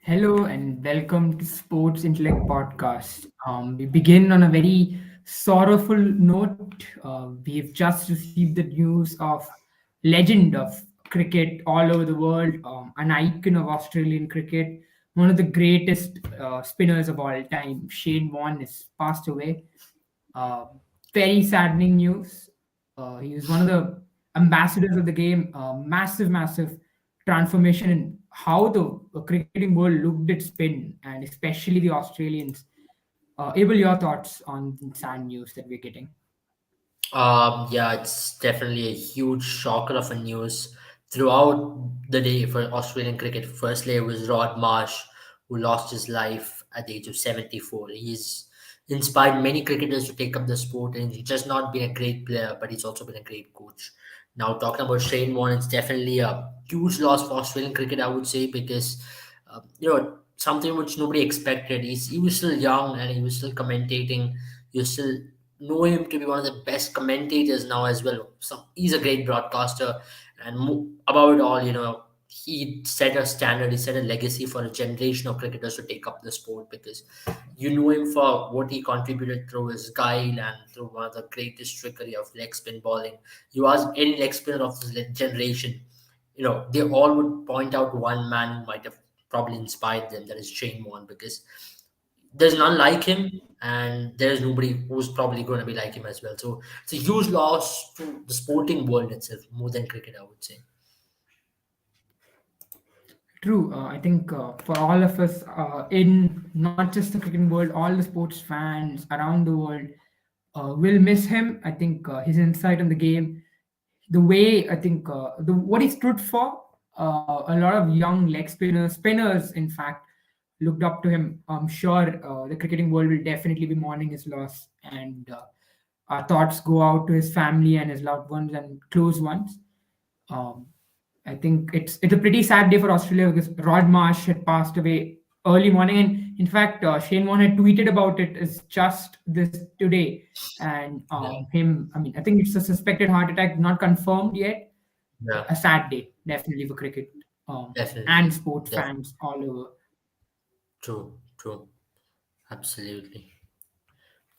Hello and welcome to Sports Intellect Podcast. We begin on a very sorrowful note. We've just received the news of legend of cricket all over the world, an icon of Australian cricket, one of the greatest spinners of all time, Shane Warne, has passed away. Uh, Very saddening news. He was one of the ambassadors of the game. Massive transformation in how the cricketing world looked at spin, and especially the Australians. Abel, your thoughts on the sad news that we're getting? Yeah, it's definitely a huge shocker of a news throughout the day for Australian cricket. Firstly, it was Rod Marsh who lost his life at the age of 74. He's inspired many cricketers to take up the sport, and he's just not been a great player, but he's also been a great coach. Now, talking about Shane Warne, it's definitely a huge loss for Australian cricket, I would say, because something which nobody expected. He was still young and he was still commentating. You still know him to be one of the best commentators now as well. He's a great broadcaster, and above it all, he set a standard, he set a legacy for a generation of cricketers to take up the sport because you know him for what he contributed through his guile and through one of the greatest trickery of leg spin bowling. You ask any leg spinner of this generation, they all would point out one man who might have probably inspired them, that is Shane Warne, because there's none like him, and there's nobody who's probably going to be like him as well. So it's a huge loss to the sporting world itself, more than cricket, I would say. True. I think for all of us in not just the cricket world, all the sports fans around the world will miss him. I think his insight on the game, the way I think the what he stood for, a lot of young leg spinners, in fact, looked up to him. I'm sure the cricketing world will definitely be mourning his loss, and our thoughts go out to his family and his loved ones and close ones. Um, I think it's a pretty sad day for Australia because Rod Marsh had passed away early morning, and in fact, Shane Warne had tweeted about it as just this today. And Yeah, him, I mean, I think it's a suspected heart attack, not confirmed yet, but yeah, a sad day, definitely for cricket and definitely, sports definitely. fans all over. True, true, absolutely.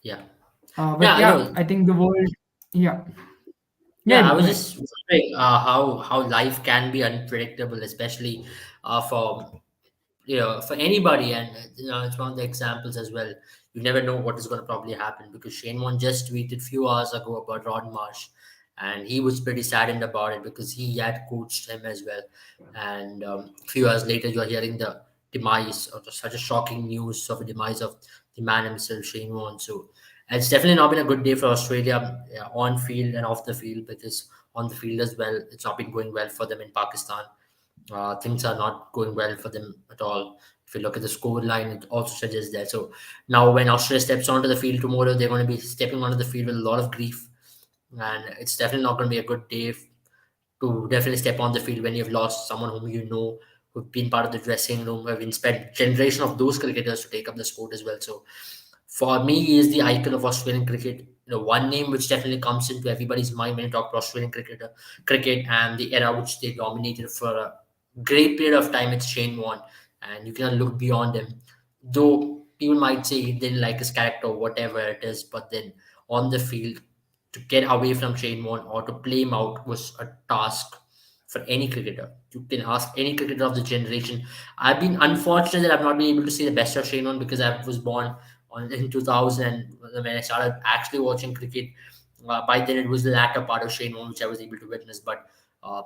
Yeah, But yeah, I yeah, know. I think the world, yeah, Yeah, yeah, I go was ahead. just wondering how life can be unpredictable, especially for for anybody, and it's one of the examples as well. You never know what is going to probably happen, because Shane Warne just tweeted few hours ago about Rod Marsh, and he was pretty saddened about it because he had coached him as well. And few hours later, you're hearing the demise, or such a shocking news of the demise of the man himself, Shane Warne. So it's definitely not been a good day for Australia, yeah, on field and off the field, because on the field as well, it's not been going well for them in Pakistan. Things are not going well for them at all. If you look at the score line, it also suggests that. So now, when Australia steps onto the field tomorrow, they're going to be stepping onto the field with a lot of grief, and it's definitely not going to be a good day to definitely step on the field when you've lost someone whom you know, who've been part of the dressing room, have inspired generation of those cricketers to take up the sport as well. So for me, he is the icon of Australian cricket. One name which definitely comes into everybody's mind when you talk about cricket and the era which they dominated for a great period of time. It's Shane Warne, and you cannot look beyond him. Though people might say he didn't like his character or whatever it is, but then on the field, to get away from Shane Warne or to play him out was a task for any cricketer. You can ask any cricketer of the generation. I've been unfortunate that I've not been able to see the best of Shane Warne because I was born in 2000 when I started actually watching cricket. By then, it was the latter part of Shane Warne which I was able to witness. But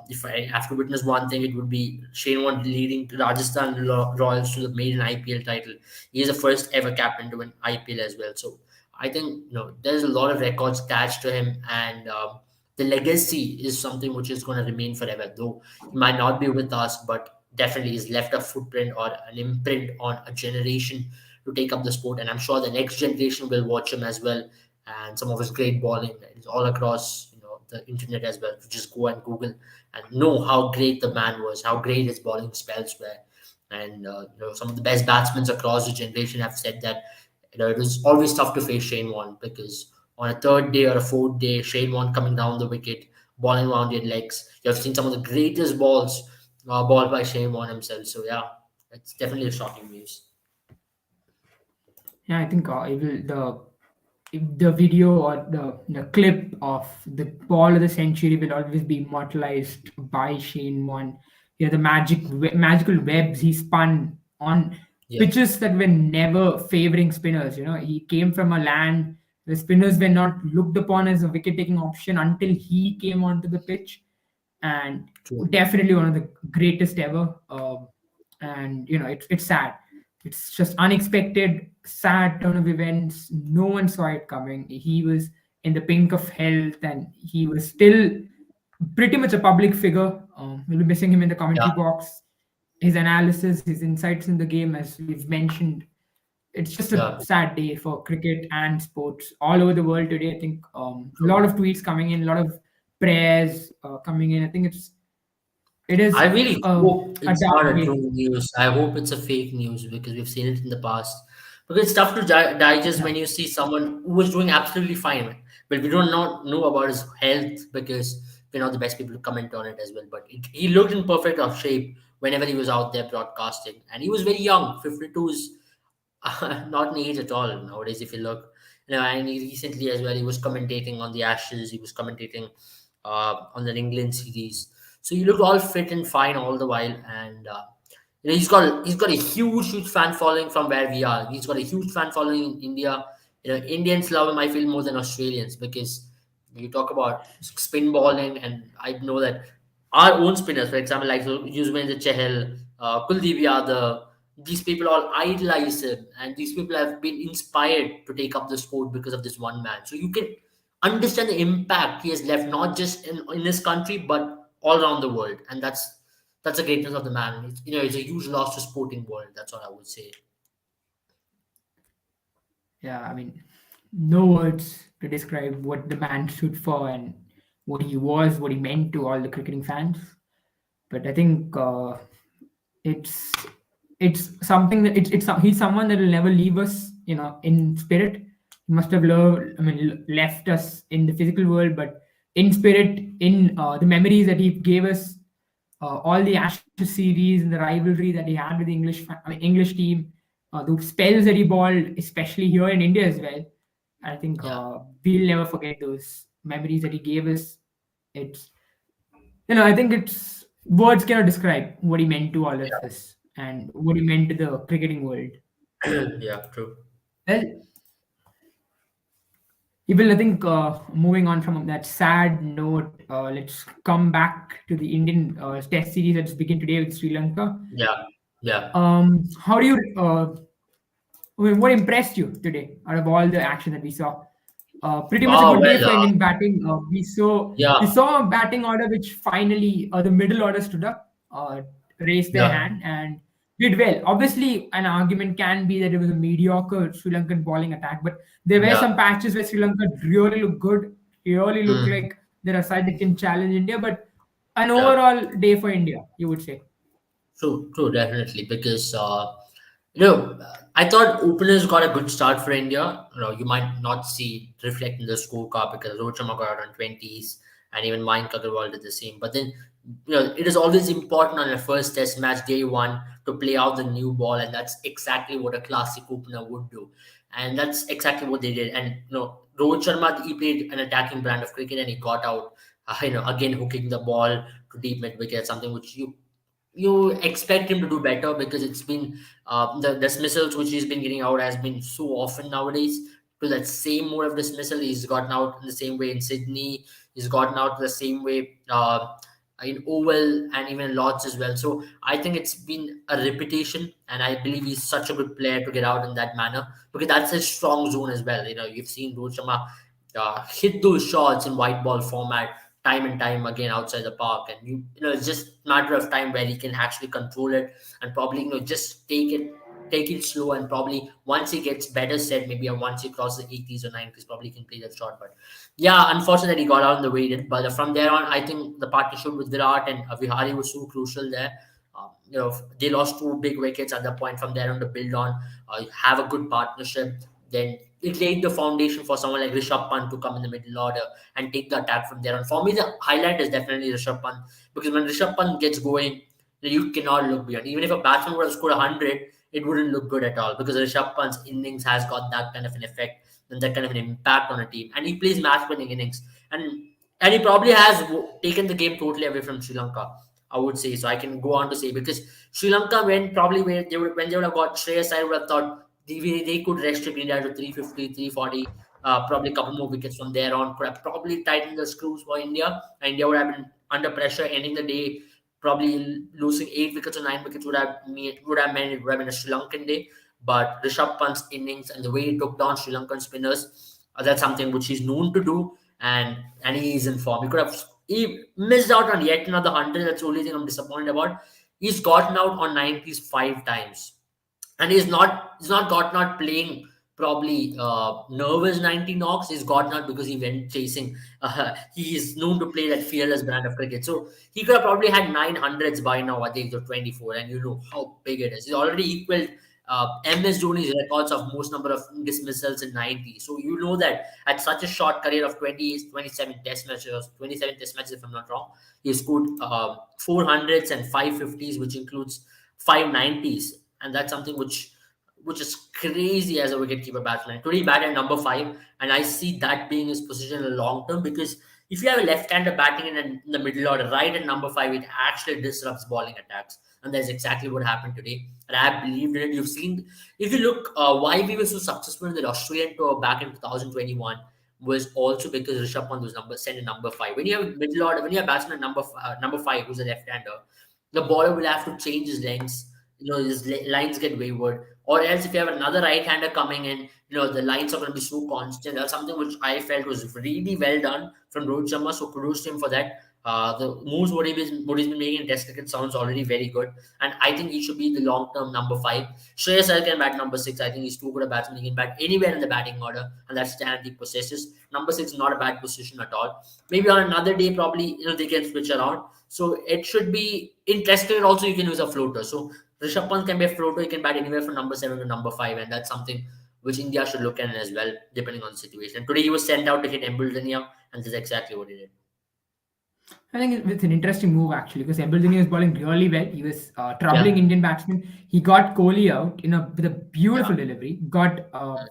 if I have to witness one thing, it would be Shane Warne leading Rajasthan Royals to the maiden IPL title. He is the first ever captain to win IPL as well. So I think there's a lot of records attached to him, and the legacy is something which is going to remain forever. Though he might not be with us, but definitely he's left a footprint or an imprint on a generation to take up the sport, and I'm sure the next generation will watch him as well. And some of his great bowling is all across the internet as well. To just go and Google and know how great the man was, how great his bowling spells were, and some of the best batsmen across the generation have said that it was always tough to face Shane Warne because on a third day or a fourth day, Shane Warne coming down the wicket, bowling around your legs. You have seen some of the greatest balls balled by Shane Warne himself. So yeah, it's definitely a shocking news. Yeah, I think the video or the clip of the ball of the century will always be immortalized by Shane Warne. You know, the magical webs he spun on Yeah, pitches that were never favoring spinners. You know, he came from a land where spinners were not looked upon as a wicket-taking option until he came onto the pitch, and true. definitely one of the greatest ever. And you know, it's sad. It's just unexpected, sad turn of events. No one saw it coming. He was in the pink of health, and he was still pretty much a public figure. We'll be missing him in the Yeah, commentary box. His analysis, his insights in the game, as we've mentioned, it's just a yeah, sad day for cricket and sports all over the world today. I think a true. lot of tweets coming in, a lot of prayers coming in. I think it is I really hope a it's not dark a day. true news. I hope it's a fake news because we've seen it in the past. Because it's tough to digest Yeah, when you see someone who was doing absolutely fine, but we don't know about his health because we're not the best people to comment on it as well. But he looked in perfect of shape whenever he was out there broadcasting, and he was very young. 52 is not an age at all nowadays. If you look, and he recently as well, he was commentating on the Ashes. He was commentating on the England series. So he looked all fit and fine all the while, and he's got a huge fan following from where we are. He's got a huge fan following in India. Indians love him, I feel, more than Australians because you talk about spin bowling, and I know that our own spinners, for example, like Yuzvendra Chahal, Kuldeep Yadav, these people all idolize him, and these people have been inspired to take up the sport because of this one man. So you can understand the impact he has left, not just in his country, but all around the world, and that's the greatness of the man. It's a huge loss to sporting world. That's what I would say. yeah. I mean, no words to describe what the man stood for and what he was, what he meant to all the cricketing fans. But I think it's it's something that he's someone that will never leave us, you know, in spirit. He must have loved, I mean, left us in the physical world, but in spirit, in the memories that he gave us, all the Ashes series and the rivalry that he had with the English team, the spells that he bowled, especially here in India as well. I think Yeah, we'll never forget those memories that he gave us. It's, you know, I think it's words cannot describe what he meant to all of us and what he meant to the cricketing world. yeah, true. Well, even I think moving on from that sad note, let's come back to the Indian Test series that's begin today with Sri Lanka. Yeah, yeah. How do you? I mean, what impressed you today out of all the action that we saw? Pretty much a Oh good day well, for Indian batting. We yeah, saw a batting order which finally the middle order stood up, raised their yeah, hand, and did well. Obviously, an argument can be that it was a mediocre Sri Lankan bowling attack, but there were yeah. some patches where Sri Lanka really looked good, really looked Mm, like they're a side that can challenge India. But an yeah. overall day for India, you would say. True, definitely. Because I thought openers got a good start for India. You might not see it reflect in the scorecard because Rohit Sharma got out on 20s, and even Mayank Agarwal did the same. But then, it is always important on a first Test match, day one, to play out the new ball, and that's exactly what a classic opener would do, and that's exactly what they did. And Rohit Sharma, he played an attacking brand of cricket, and he got out. Again hooking the ball to deep mid wicket, something which you expect him to do better because it's been the dismissals which he's been getting out has been so often nowadays. To that same mode of dismissal, he's gotten out in the same way in Sydney. He's gotten out the same way in Oval and even in Lords as well. So I think it's been a repetition, and I believe he's such a good player to get out in that manner because that's his strong zone as well. You've seen Rohit Sharma hit those shots in white ball format time and time again outside the park, and it's just a matter of time where he can actually control it and probably just take it slow, and probably once he gets better set, maybe once he crosses the 80s or 90s, probably he can play that shot. But yeah, unfortunately he got out in the way he did. But from there on, I think the partnership with Virat and Vihari was so crucial there. They lost two big wickets at the point. From there on to build on, have a good partnership. Then it laid the foundation for someone like Rishabh Pant to come in the middle order and take the attack from there on. For me, the highlight is definitely Rishabh Pant because when Rishabh Pant gets going, You cannot look beyond. Even if a batsman would have scored 100, it wouldn't look good at all because Rishabh Pant's innings has got that kind of an effect and that kind of an impact on a team. And he plays match-winning innings, and he probably has taken the game totally away from Sri Lanka. I would say so. I can go on to say because Sri Lanka, when they would have got Shreyas, I would have thought they could restrict India to 350, 340, probably a couple more wickets from there on. Could have probably tightened the screws for India. India would have been under pressure, ending the day probably losing 8 wickets or 9 wickets would have meant it would have been a Sri Lankan day. But Rishabh Pant's innings and the way he took down Sri Lankan spinners, that's something which he's known to do, and he is in form. He missed out on yet another 100. That's the only thing I'm disappointed about. He's gotten out on 90s 5 times, and he's not gotten out playing probably nervous 90 knocks. He's gotten out because he went chasing. He is known to play that fearless brand of cricket, so he could have probably had 900s by now at the age of 24, and you know how big it is. He's already equaled MS Dhoni's records of most number of dismissals in 90. So you know that at such a short career of 27 test matches, 27 test matches if I'm not wrong, he scored 400s and 550s, which includes 590s, and that's something which is crazy as a wicketkeeper batsman. Today he batted at number 5, and I see that being his position in the long term because if you have a left-hander batting in the middle order, right at number 5, it actually disrupts bowling attacks, and that's exactly what happened today. And I believed in it. You've seen, if you look, why we were so successful in the Australian tour back in 2021 was also because Rishabh Pant was sent in number 5. When you have a middle order, when you have batsman at number 5 who's a left-hander, the bowler will have to change his lengths. His lines get wayward. Or else, if you have another right-hander coming in, the lines are going to be so constant. That's something which I felt was really well done from Rohit Sharma. So kudos to him for that. The moves what he's been making in Test cricket sounds already very good, and I think he should be the long-term number 5. Shreyas Iyer can bat number 6. I think he's too good a batsman. He can bat anywhere in the batting order, and that's the talent he possesses. Number 6 is not a bad position at all. Maybe on another day, probably they can switch around. So it should be in Test cricket also. You can use a floater. So Rishabh Pant can be a floater. He can bat anywhere from number 7 to number 5, and that's something which India should look at as well, depending on the situation. And today he was sent out to hit Wimbledon, and that's exactly what he did. I think it's an interesting move actually because Embledini was bowling really well. He was troubling Yeah, Indian batsmen. He got Kohli out with a yeah, beautiful delivery. Got got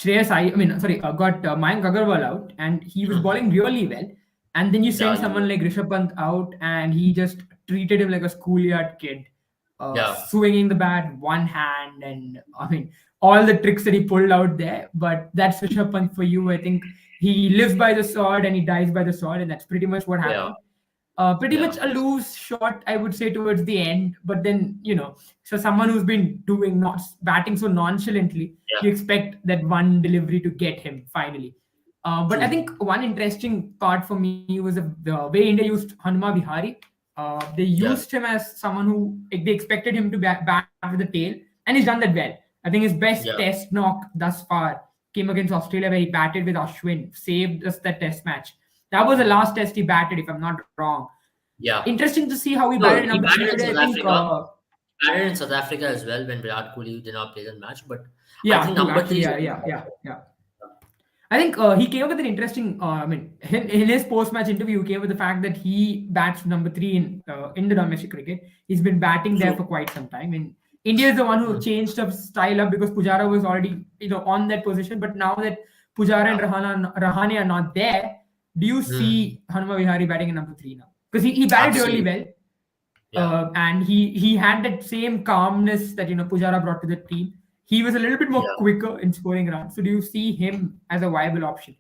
Mayank Agarwal out, and he was mhm, bowling really well. And then you yeah, send someone like Rishabh Pant out, and he just treated him like a schoolyard kid, yeah, swinging the bat one hand, and all the tricks that he pulled out there. But that's Rishabh Pant for you. I think he lives by the sword and he dies by the sword, and that's pretty much what yeah, happened. Pretty yeah, much a loose shot, I would say, towards the end. But then, so someone who's been doing not batting so nonchalantly, yeah. you expect that one delivery to get him finally. But I True. think one interesting part for me was the way India used Hanuma Vihari. They Yeah, used him as someone who they expected him to bat with the tail, and he's done that well. I think his best yeah, test knock thus far came against Australia, where he batted with Ashwin, saved us that test match. That was the last test he batted, if I'm not wrong. yeah. Interesting to see how he batted No, number he three batted in today. I South think, Africa. Batted in South Africa as well when Virat Kohli did not play that match. But I yeah, think true. number Actually, three is yeah, yeah, yeah, yeah. I think he came up with an interesting. In his post-match interview, he came with the fact that he bats number 3 in the domestic cricket. He's been batting there true. for quite some time. And India is the one who Mm, changed the style up because Pujara was already on that position. But now that Pujara and yeah. Rahane are not there, do you Mm, see Hanuma Vihari batting in number 3 now? Because he batted really absolutely. well, Yeah, and he had that same calmness that Pujara brought to the team. He was a little bit more yeah. quicker in scoring runs. So do you see him as a viable option?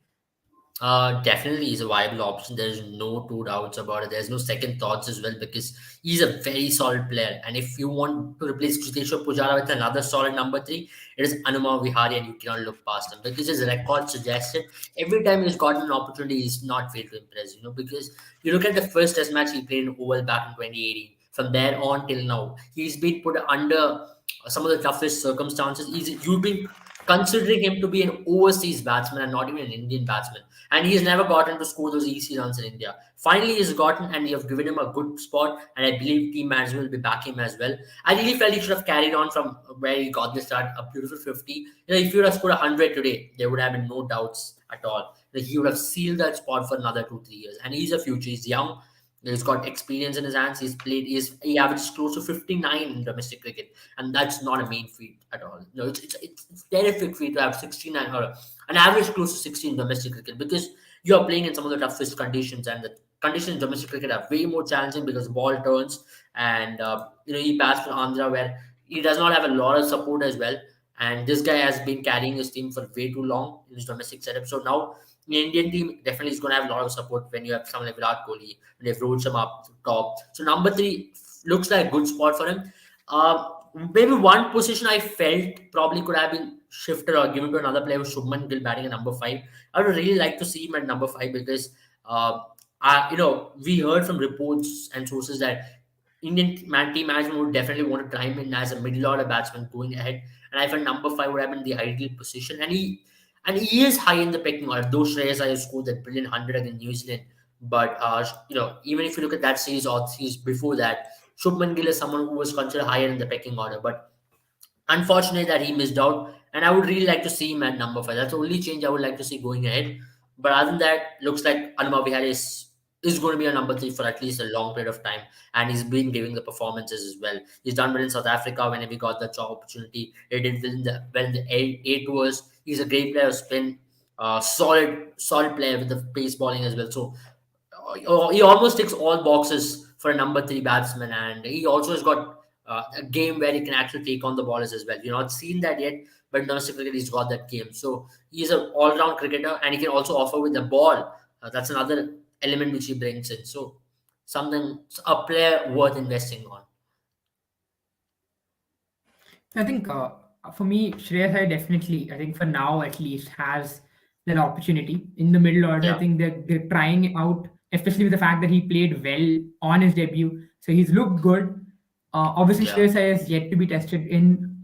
Definitely is a viable option. There's no two doubts about it. There's no second thoughts as well because he's a very solid player. And if you want to replace Chiteshwar Pujara with another solid number 3, it is Anuma Vihari, and you cannot look past him because his record suggested every time he's gotten an opportunity, he's not failed to impress. Because you look at the first Test match he played in Oval back in 2018. From there on till now, he's been put under some of the toughest circumstances. You've been considering him to be an overseas batsman and not even an Indian batsman, and he's never gotten to score those easy runs in India. Finally, he's gotten, and you have given him a good spot, and I believe team management will be backing him as well. I really felt he should have carried on from where he got the start, a beautiful 50. If he would have scored 100 today, there would have been no doubts at all. He would have sealed that spot for another 2, 3 years, and he's a future. He's young. He's got experience in his hands. He averages close to 59 in domestic cricket, and that's not a mean feat at all. No, it's terrific feat to have 69 or an average close to 60 in domestic cricket, because you are playing in some of the toughest conditions, and the conditions in domestic cricket are way more challenging because the ball turns, and he passed for Andhra where he does not have a lot of support as well. And this guy has been carrying his team for way too long in his domestic setup. So now the Indian team definitely is going to have a lot of support when you have someone like Virat Kohli and they've rolled him up top. So number three looks like a good spot for him. Maybe one position I felt probably could have been shifted or given to another player was Shubman Gill batting at number five. I would really like to see him at number five because uh, we heard from reports and sources that team management would definitely want to try him in as a middle order batsman going ahead, and I felt number five would have been the ideal position. And he is high in the pecking order. Though Shreyas Iyer scored that brilliant 100 against New Zealand, but even if you look at that series or series before that, Shubman Gill is someone who was considered higher in the pecking order. But unfortunate that he missed out, and I would really like to see him at number five. That's the only change I would like to see going ahead. But other than that, looks like Anuma Vihari is going to be a number three for at least a long period of time, and he's been giving the performances as well. He's done well in South Africa whenever he got the job opportunity. He did well in the A tours. He's a great player of spin, solid player with the pace bowling as well. So he almost ticks all boxes for a number three batsman, and he also has got a game where he can actually take on the ballers as well. You've not seen that yet, but in domestic cricket, he's got that game. So he's an all round cricketer, and he can also offer with the ball. That's another element which he brings in. So a player worth investing on. I think for me, Shreyas Iyer definitely, I think for now at least, has that opportunity in the middle order. I Yeah, think they're trying it out, especially with the fact that he played well on his debut. So he's looked good. Obviously, yeah, Shreyas Iyer is yet to be tested in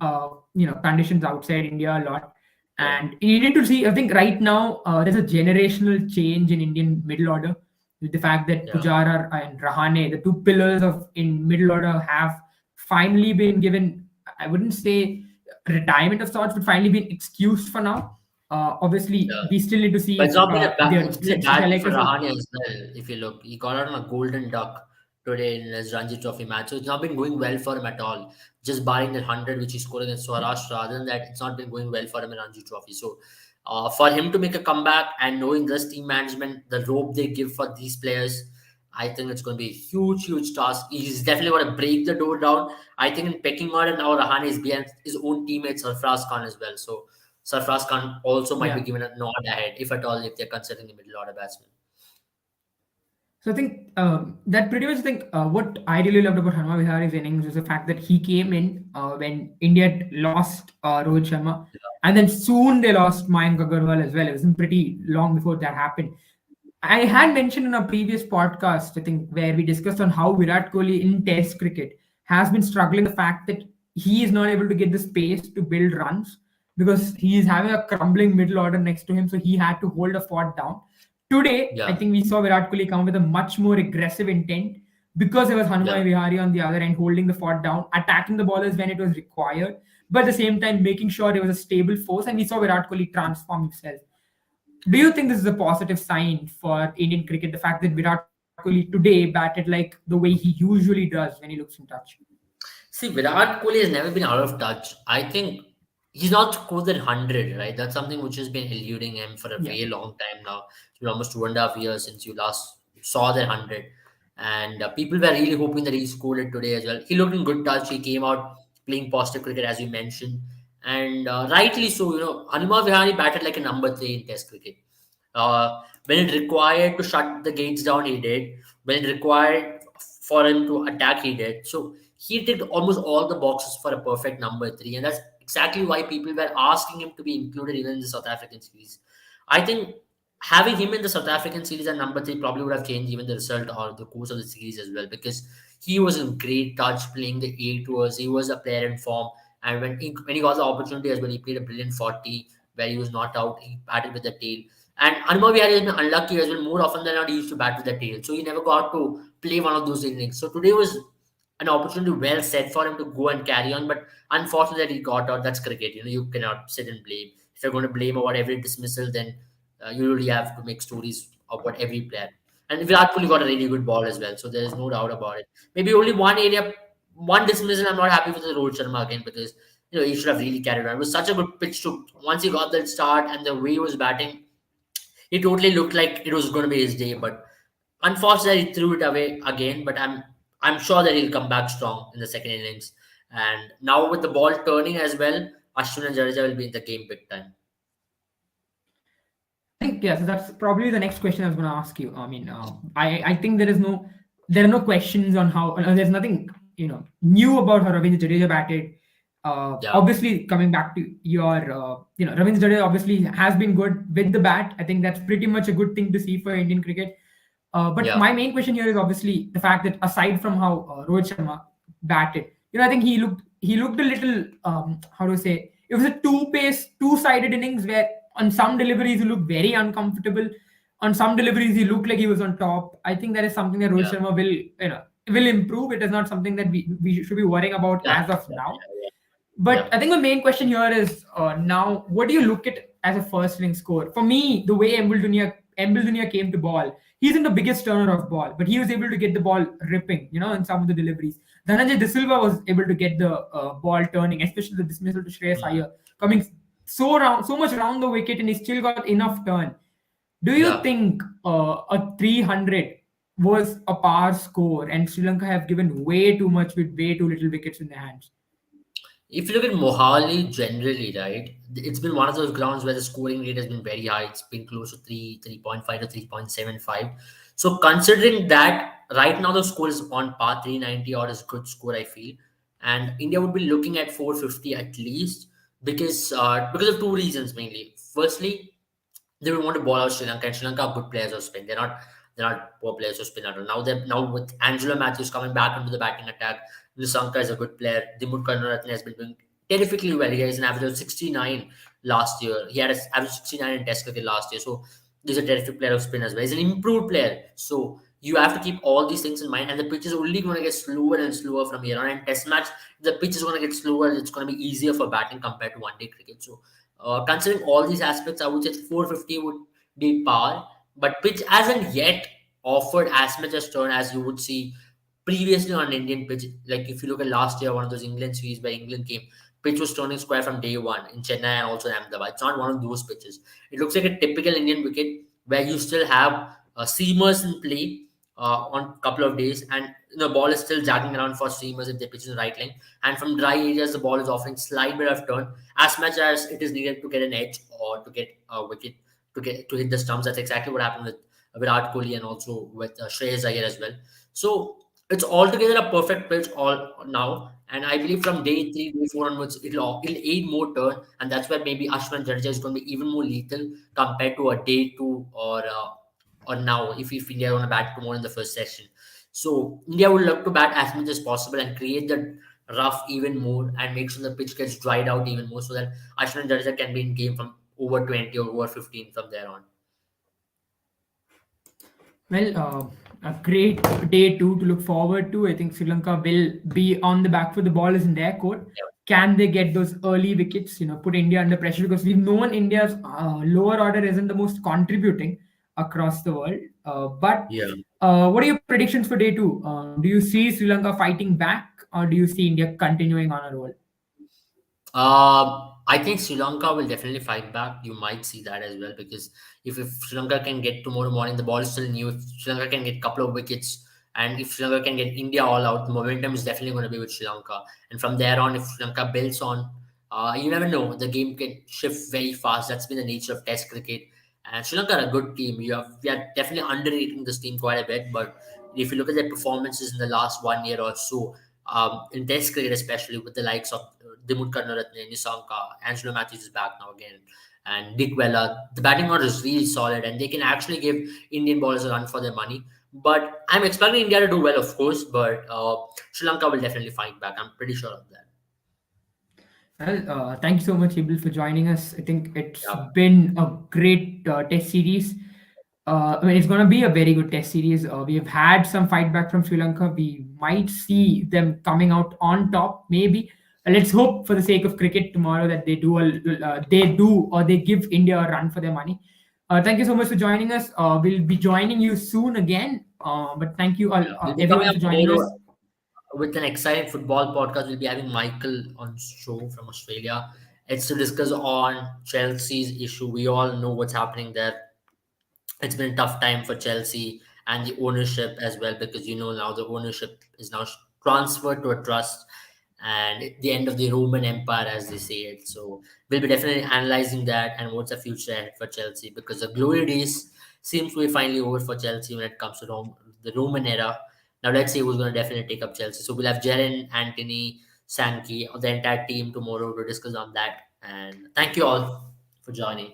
conditions outside India a lot. yeah, And you need to see, I think right now there's a generational change in Indian middle order with the fact that yeah. Pujara and Rahane, the two pillars of in middle order, have finally been given, I wouldn't say retirement of sorts, but finally been excused for now. Obviously, Yeah. we still need to see But it's if not been their it's been a bad week for selectors will. Rahane as well. If you look, he got out on a golden duck today in his Ranji Trophy match. So it's not been going well for him at all. Just barring that 100 which he scored against Saurashtra. Other than that, it's not been going well for him in Ranji Trophy. So for him to make a comeback and knowing this team management, the rope they give for these players, I think it's going to be a huge, huge task. He's definitely going to break the door down. I think in pecking order now, Rahane is behind his own teammate Sarfraz Khan as well. So Sarfraz Khan also might be Yeah. given a nod ahead, if at all, if they're considering the middle order batsman. So I think that pretty much think what I really loved about Hanma Vihari's innings was the fact that he came in when India had lost Rohit Sharma, and then soon they lost Mayank Agarwal as well. It wasn't pretty long before that happened. I had mentioned in a previous podcast, I think, where we discussed on how Virat Kohli in Test cricket has been struggling the fact that he is not able to get the space to build runs because he is having a crumbling middle order next to him, so he had to hold a fort down. Today, I Yeah, think we saw Virat Kohli come with a much more aggressive intent because there was yeah. Hanuman Vihari on the other end holding the fort down, attacking the ballers when it was required, but at the same time making sure there was a stable force, and we saw Virat Kohli transform himself. Do you think this is a positive sign for Indian cricket? The fact that Virat Kohli today batted like the way he usually does when he looks in touch. See, Virat Kohli has never been out of touch. I think he's not scored that 100, right? That's something which has been eluding him for a Yeah. very long time now. It's been almost 2.5 years since you last saw that 100. And people were really hoping that he scored it today as well. He looked in good touch. He came out playing positive cricket, as you mentioned. And rightly so, Hanuma Vihari batted like a number three in Test cricket. When it required to shut the gates down, he did. When it required for him to attack, he did. So he ticked almost all the boxes for a perfect number three, and that's exactly why people were asking him to be included even in the South African series. I think having him in the South African series at number three probably would have changed even the result or the course of the series as well, because he was in great touch playing the A tours. He was a player in form, and when he got the opportunity as well, he played a brilliant 40 where he was not out. He batted with the tail. And Anuma Vihari has been unlucky as well. More often than not, he used to bat with the tail. So he never got to play one of those innings. So today was an opportunity well set for him to go and carry on. But unfortunately, that he got out. That's cricket. You cannot sit and blame. If you're going to blame about every dismissal, then you really have to make stories about every player. And Virat Kohli got a really good ball as well, so there is no doubt about it. Maybe only one area, one dismissal. I'm not happy with the Rohit Sharma again because he should have really carried on. It was such a good pitch to once he got that start and the way he was batting, it totally looked like it was going to be his day. But unfortunately, he threw it away again. But I'm sure that he'll come back strong in the second innings. And now with the ball turning as well, Ashwin and Jadeja will be in the game big time. I think yes, that's probably the next question I was going to ask you. I mean, I think there are no questions on how there's nothing new about how Ravindra Jadeja batted. Yeah, Obviously, coming back to your Ravindra Jadeja obviously has been good with the bat. I think that's pretty much a good thing to see for Indian cricket. But yeah, my main question here is obviously the fact that aside from how Rohit Sharma batted, I think he looked a little how do I say? It was a two-sided innings where on some deliveries he looked very uncomfortable. On some deliveries he looked like he was on top. I think that is something that Rohit yeah, Sharma will improve. It is not something that we should be worrying about yeah, as of yeah, now. yeah, But I think the main question here is now, what do you look at as a first inning score? For me, the way Embil Dunia came to ball, he isn't the biggest turner of ball, but he was able to get the ball ripping, in some of the deliveries. Dhananjay De Silva was able to get the ball turning, especially the dismissal to Shreyas mm, Iyer, coming so much around the wicket, and he still got enough turn. Do you yeah. think a 300 was a par score, and Sri Lanka have given way too much with way too little wickets in their hands? If you look at Mohali generally, right, it's been one of those grounds where the scoring rate has been very high. It's been close to 3.5 to 3.75. So considering that, right now the score is on par 390 or is good score, I feel. And India would be looking at 450 at least because of two reasons mainly. Firstly, they will want to ball out Sri Lanka, and Sri Lanka are good players of spin. They're not poor players of spin at all. Now with Angelo Matthews coming back into the batting attack, Nisanka is a good player. Dimut Karunaratne has been doing terrifically well. He has an average of 69 last year. He had an average 69 in Test cricket last year. So he's a terrific player of spin as well. He's an improved player. So you have to keep all these things in mind. And the pitch is only going to get slower and slower from here on. And Test match, the pitch is going to get slower. It's going to be easier for batting compared to one-day cricket. So considering all these aspects, I would say 450 would be par, but pitch hasn't yet offered as much as turn as you would see previously on an Indian pitch. Like if you look at last year, one of those England series where England came, pitch was turning square from day one in Chennai and also in Ahmedabad. It's not one of those pitches. It looks like a typical Indian wicket where you still have seamers in play on a couple of days, and the ball is still jagging around for seamers if they pitch in the right lane. And from dry areas, the ball is offering slight bit of turn as much as it is needed to get an edge or to get a wicket to hit the stumps. That's exactly what happened with Virat Kohli and also with Shreyas Iyer as well. So it's altogether a perfect pitch all now, and I believe from day three, day four onwards, it'll aid more turn, and that's where maybe Ashwin Jadeja is going to be even more lethal compared to a day two or now if India want to bat tomorrow in the first session. So India would love to bat as much as possible and create the rough even more and make sure the pitch gets dried out even more so that Ashwin Jadeja can be in game from over 20 or over 15 from there on. Well, a great day two to look forward to. I think Sri Lanka will be on the back foot. The ball is in their court. Can they get those early wickets? Put India under pressure because we've known India's lower order isn't the most contributing across the world. But Yeah. what are your predictions for day two? Do you see Sri Lanka fighting back, or do you see India continuing on a roll? I think Sri Lanka will definitely fight back. You might see that as well because if Sri Lanka can get tomorrow morning, the ball is still new. If Sri Lanka can get a couple of wickets, and if Sri Lanka can get India all out, the momentum is definitely going to be with Sri Lanka. And from there on, if Sri Lanka builds on, you never know. The game can shift very fast. That's been the nature of Test cricket. And Sri Lanka are a good team. We are definitely underrating this team quite a bit. But if you look at their performances in the last 1 year or so, in Test cricket, especially with the likes of Dimut Karunaratne, Nisanka, Angelo Matthews is back now again, and Dick Vella. The batting order is really solid, and they can actually give Indian bowlers a run for their money. But I'm expecting India to do well, of course, but Sri Lanka will definitely fight back. I'm pretty sure of that. Well, thank you so much, Ibil, for joining us. I think it's Yeah, been a great test series. I mean, it's going to be a very good test series. We have had some fight back from Sri Lanka. We might see them coming out on top, maybe. Let's hope, for the sake of cricket tomorrow, that they do, or they give India a run for their money. Thank you so much for joining us. We'll be joining you soon again. But thank you all, Yeah, we'll be coming everyone up for joining us. tomorrow with an exciting football podcast. We'll be having Michael on show from Australia. It's to discuss on Chelsea's issue. We all know what's happening there. It's been a tough time for Chelsea and the ownership as well, because now the ownership is now transferred to a trust, and the end of the Roman Empire, as they say it. So we'll be definitely analyzing that and what's the future ahead for Chelsea, because the glory days seems to be finally over for Chelsea when it comes to the Roman era. Now let's see who's going to definitely take up Chelsea. So we'll have Jaren, Anthony, Sankey, the entire team tomorrow to discuss on that. And thank you all for joining.